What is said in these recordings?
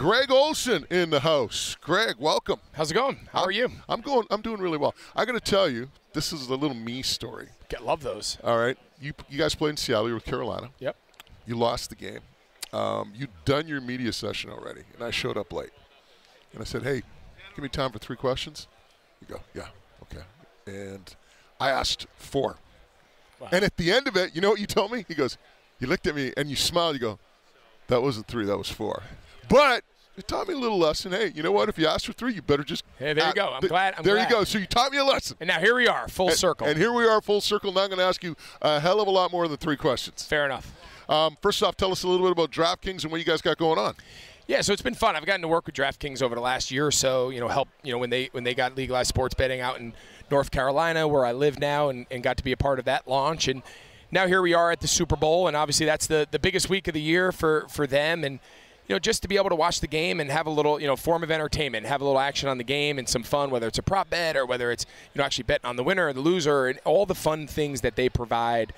Greg Olsen in the house. Greg, welcome. How's it going? How are you? I'm doing really well. I got to tell you, this is a little me story. Love those. All right. You guys played in Seattle. You were with Carolina. Yep. You lost the game. You'd done your media session already, and I showed up late. And I said, hey, give me time for 3 questions. You go, yeah, okay. And I asked 4. Wow. And at the end of it, you know what you told me? He goes, you looked at me and you smiled. You go, that wasn't 3, that was 4. But it taught me a little lesson. Hey, you know what? If you ask for 3, you better just. Hey, there you go. I'm glad. There you go. So you taught me a lesson. And now here we are, full circle. And here we are, full circle. Now I'm going to ask you a hell of a lot more than 3 questions. Fair enough. First off, tell us a little bit about DraftKings and what you guys got going on. Yeah, so it's been fun. I've gotten to work with DraftKings over the last year or so. When they got legalized sports betting out in North Carolina, where I live now, and got to be a part of that launch. And now here we are at the Super Bowl, and obviously that's the biggest week of the year for them. And just to be able to watch the game and have a little form of entertainment, have a little action on the game and some fun, whether it's a prop bet or whether it's actually betting on the winner or the loser, and all the fun things that they provide.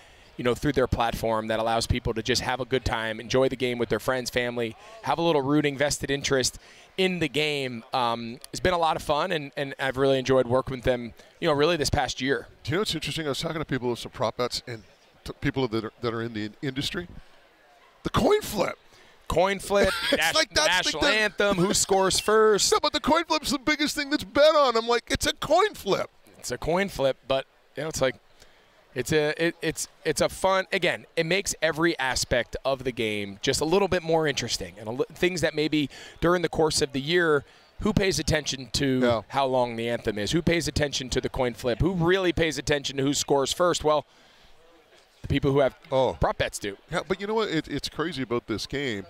Through their platform that allows people to just have a good time, enjoy the game with their friends, family, have a little rooting, vested interest in the game. It's been a lot of fun, and I've really enjoyed working with them, really this past year. Do you know what's interesting? I was talking to people with some prop bets and people that are in the industry. The coin flip. Coin flip, national anthem, who scores first. No, but the coin flip's the biggest thing that's bet on. I'm like, it's a coin flip. It's a coin flip, but it's like, It's a fun, again, it makes every aspect of the game just a little bit more interesting. And things that maybe during the course of the year, who pays attention to how long the anthem is? Who pays attention to the coin flip? Who really pays attention to who scores first? Well, the people who have prop bets do. Yeah, but you know what? It's crazy about this game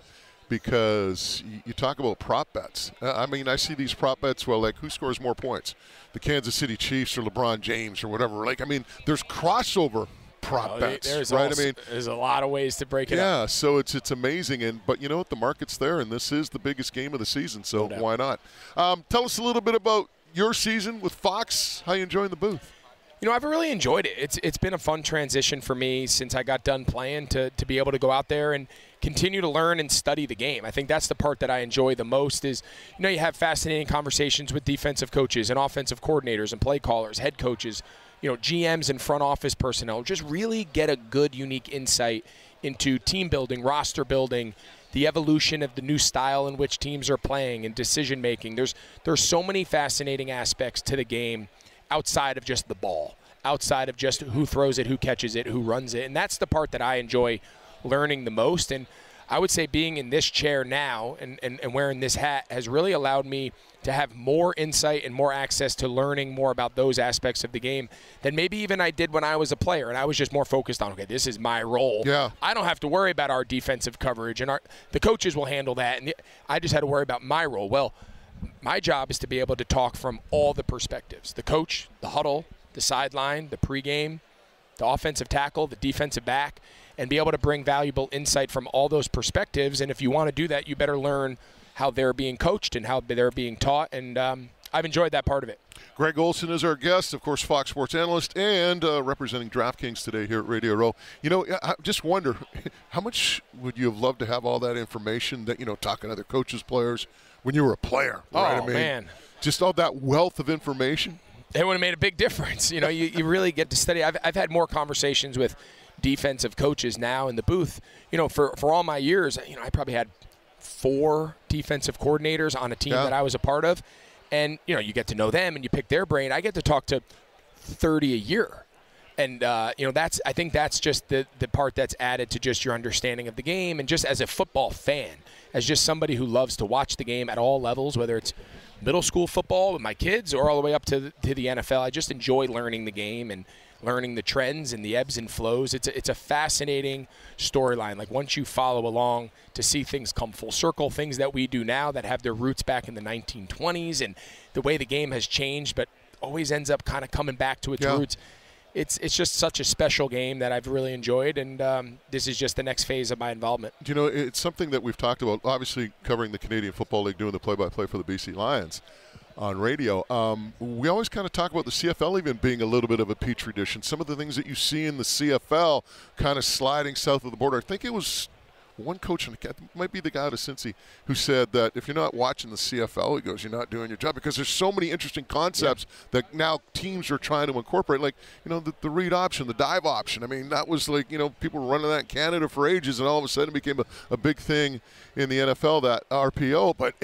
because you talk about prop bets. I mean, I see these prop bets, like who scores more points? The Kansas City Chiefs or LeBron James or whatever. Like, I mean, there's crossover prop bets, right? There's a lot of ways to break it up. Yeah, so it's amazing. But you know what? The market's there, and this is the biggest game of the season, so why not? Tell us a little bit about your season with Fox. How you enjoying the booth? I've really enjoyed it. It's been a fun transition for me since I got done playing to be able to go out there and continue to learn and study the game. I think that's the part that I enjoy the most is, you have fascinating conversations with defensive coaches and offensive coordinators and play callers, head coaches, GMs and front office personnel. Just really get a good, unique insight into team building, roster building, the evolution of the new style in which teams are playing and decision making. There's so many fascinating aspects to the game outside of just the ball, outside of just who throws it, who catches it, who runs it. And that's the part that I enjoy learning the most. And I would say being in this chair now and wearing this hat has really allowed me to have more insight and more access to learning more about those aspects of the game than maybe even I did when I was a player. And I was just more focused on, okay, this is my role. Yeah. I don't have to worry about our defensive coverage, and the coaches will handle that. And I just had to worry about my role. Well, my job is to be able to talk from all the perspectives: the coach, the huddle, the sideline, the pregame, the offensive tackle, the defensive back, and be able to bring valuable insight from all those perspectives. And if you want to do that, you better learn how they're being coached and how they're being taught. And I've enjoyed that part of it. Greg Olsen is our guest, of course, Fox Sports analyst, and representing DraftKings today here at Radio Row. I just wonder, how much would you have loved to have all that information that, talking to other coaches, players, when you were a player? Right? Man. Just all that wealth of information. It would have made a big difference. You really get to study. I've had more conversations with defensive coaches now in the booth. For all my years, I probably had 4 defensive coordinators on a team that I was a part of. And, you get to know them and you pick their brain. I get to talk to 30 a year. And, I think that's just the part that's added to just your understanding of the game. And just as a football fan, as just somebody who loves to watch the game at all levels, whether it's middle school football with my kids or all the way up to the NFL, I just enjoy learning the game and learning the trends and the ebbs and flows. It's a fascinating storyline. Like, once you follow along to see things come full circle, things that we do now that have their roots back in the 1920s and the way the game has changed but always ends up kind of coming back to its roots. It's just such a special game that I've really enjoyed, and this is just the next phase of my involvement. It's something that we've talked about, obviously covering the Canadian Football League, doing the play-by-play for the BC Lions on radio. We always kind of talk about the CFL even being a little bit of a petri dish, and some of the things that you see in the CFL kind of sliding south of the border. I think it was one coach, and it might be the guy out of Cincy, who said that if you're not watching the CFL, he goes, you're not doing your job, because there's so many interesting concepts that now teams are trying to incorporate, like, the read option, the dive option. I mean, that was like, people were running that in Canada for ages, and all of a sudden it became a big thing in the NFL, that RPO. But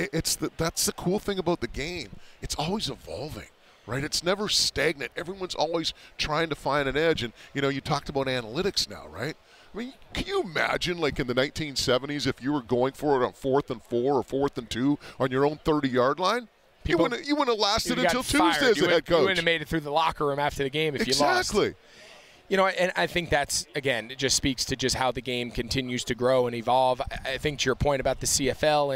that's the cool thing about the game. It's always evolving. Right, it's never stagnant. Everyone's always trying to find an edge, and you talked about analytics now, right? I mean, can you imagine, like in the 1970s, if you were going for it on 4th and 4 or 4th and 2 on your own 30-yard line? You wouldn't have lasted until Tuesday as a head coach. You wouldn't have made it through the locker room after the game if you lost. Exactly. And I think that's, again, it just speaks to just how the game continues to grow and evolve. I think to your point about the CFL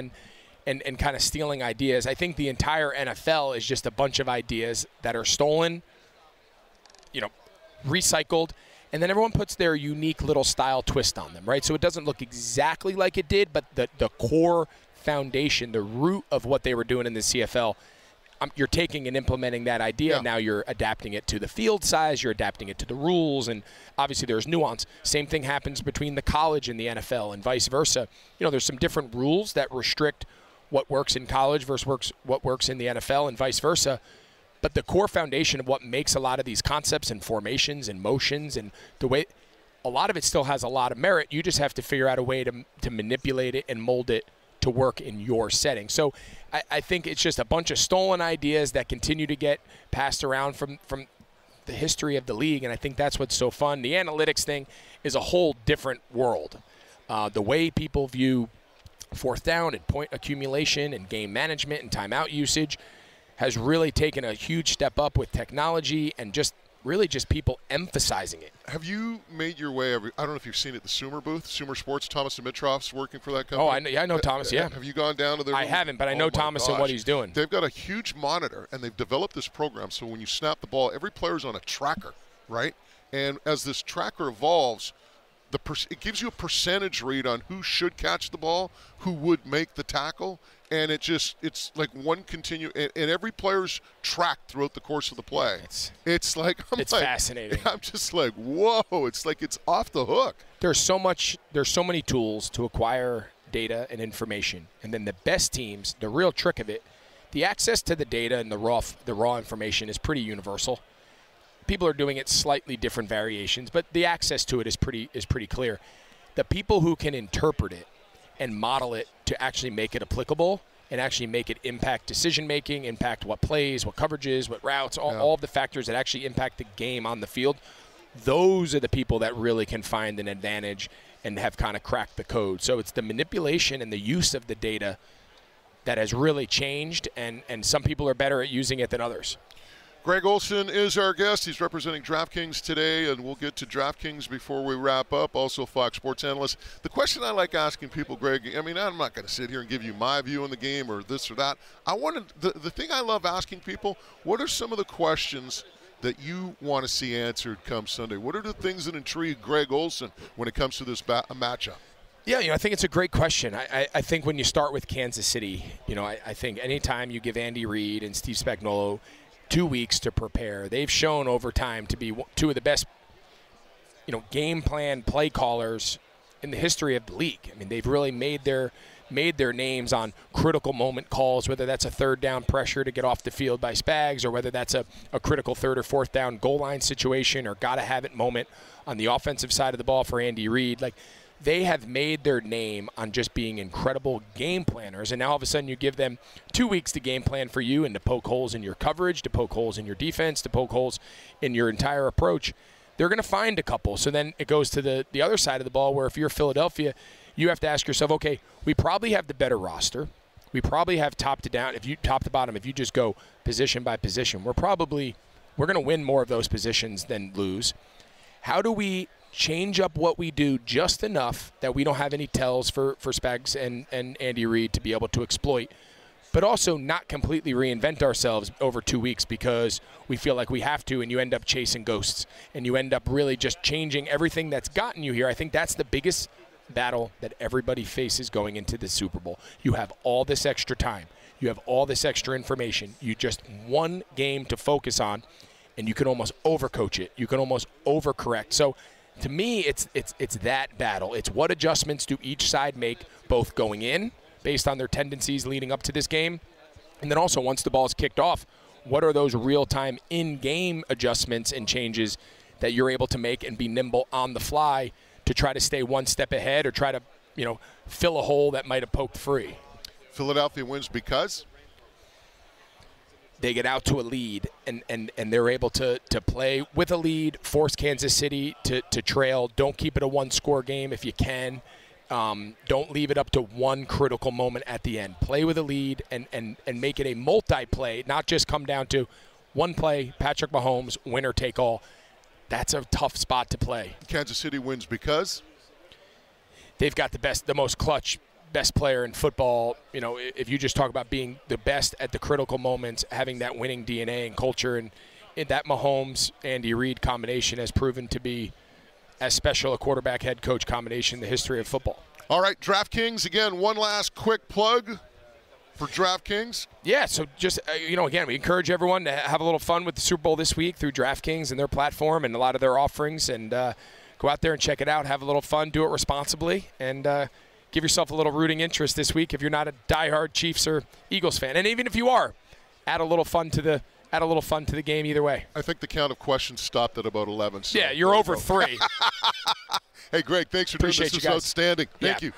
and kind of stealing ideas, I think the entire NFL is just a bunch of ideas that are stolen, recycled, and then everyone puts their unique little style twist on them, right? So it doesn't look exactly like it did, but the core foundation, the root of what they were doing in the CFL, you're taking and implementing that idea. Yeah. Now you're adapting it to the field size, you're adapting it to the rules, and obviously there's nuance. Same thing happens between the college and the NFL and vice versa. There's some different rules that restrict what works in college versus what works in the NFL and vice versa. But the core foundation of what makes a lot of these concepts and formations and motions and the way, a lot of it still has a lot of merit. You just have to figure out a way to manipulate it and mold it to work in your setting. So I think it's just a bunch of stolen ideas that continue to get passed around from the history of the league, and I think that's what's so fun. The analytics thing is a whole different world. The way people view fourth down and point accumulation and game management and timeout usage has really taken a huge step up with technology and just people emphasizing it. Have you made your way I don't know if you've seen it, the Sumer booth, Sumer Sports, Thomas Dimitroff's working for that company? Oh, I know Thomas, yeah. Have you gone down to their I haven't, but I know Thomas and what he's doing. They've got a huge monitor, and they've developed this program so when you snap the ball, every player's on a tracker, right? And as this tracker evolves, it gives you a percentage read on who should catch the ball, who would make the tackle, and it's like one and every player's tracked throughout the course of the play. It's fascinating. I'm just like, whoa! It's like it's off the hook. There's so many tools to acquire data and information, and then the best teams, the real trick of it, the access to the data and the raw information is pretty universal. People are doing it slightly different variations, but the access to it is pretty clear. The people who can interpret it and model it to actually make it applicable and actually make it impact decision-making, impact what plays, what coverages, what routes, all of the factors that actually impact the game on the field, those are the people that really can find an advantage and have kind of cracked the code. So it's the manipulation and the use of the data that has really changed, and some people are better at using it than others. Greg Olsen is our guest. He's representing DraftKings today, and we'll get to DraftKings before we wrap up. Also, Fox Sports analyst. The question I like asking people, Greg, I mean, I'm not going to sit here and give you my view on the game or this or that. The thing I love asking people, what are some of the questions that you want to see answered come Sunday? What are the things that intrigue Greg Olsen when it comes to this matchup? Yeah, I think it's a great question. I think when you start with Kansas City, I think anytime you give Andy Reid and Steve Spagnuolo 2 weeks to prepare, they've shown over time to be two of the best, game plan play callers in the history of the league. I mean, they've really made their names on critical moment calls, whether that's a third down pressure to get off the field by Spags, or whether that's a critical third or fourth down goal line situation or gotta have it moment on the offensive side of the ball for Andy Reid. Like, they have made their name on just being incredible game planners, and now all of a sudden you give them 2 weeks to game plan for you and to poke holes in your coverage, to poke holes in your defense, to poke holes in your entire approach. They're going to find a couple. So then it goes to the other side of the ball, where if you're Philadelphia, you have to ask yourself, okay, we probably have the better roster. We probably have top to bottom, if you just go position by position, we're going to win more of those positions than lose. How do we change up what we do just enough that we don't have any tells for Spags and Andy Reid to be able to exploit, but also not completely reinvent ourselves over 2 weeks because we feel like we have to, and you end up chasing ghosts, and you end up really just changing everything that's gotten you here. I think that's the biggest battle that everybody faces going into the Super Bowl. You have all this extra time. You have all this extra information. You just one game to focus on, and you can almost overcoach it. You can almost overcorrect. So to me, it's that battle. It's what adjustments do each side make, both going in, based on their tendencies leading up to this game, and then also once the ball is kicked off, what are those real-time in-game adjustments and changes that you're able to make and be nimble on the fly to try to stay one step ahead or try to, fill a hole that might have poked free. Philadelphia wins because? They get out to a lead, and they're able to play with a lead, force Kansas City to trail. Don't keep it a one-score game if you can. Don't leave it up to one critical moment at the end. Play with a lead and make it a multi-play, not just come down to one play, Patrick Mahomes, winner take all. That's a tough spot to play. Kansas City wins because? They've got the most clutch, best player in football. If you just talk about being the best at the critical moments, having that winning DNA and culture, and that Mahomes-Andy Reid combination has proven to be as special a quarterback head coach combination in the history of football. All right, DraftKings, again, one last quick plug for DraftKings. Yeah, so just, again, we encourage everyone to have a little fun with the Super Bowl this week through DraftKings and their platform and a lot of their offerings, and go out there and check it out, have a little fun, do it responsibly, and give yourself a little rooting interest this week if you're not a diehard Chiefs or Eagles fan. And even if you are, add a little fun to the game either way. I think the count of questions stopped at about 11. So yeah, you're over 3. Hey, Greg, thanks for doing this. This was outstanding. Thank you.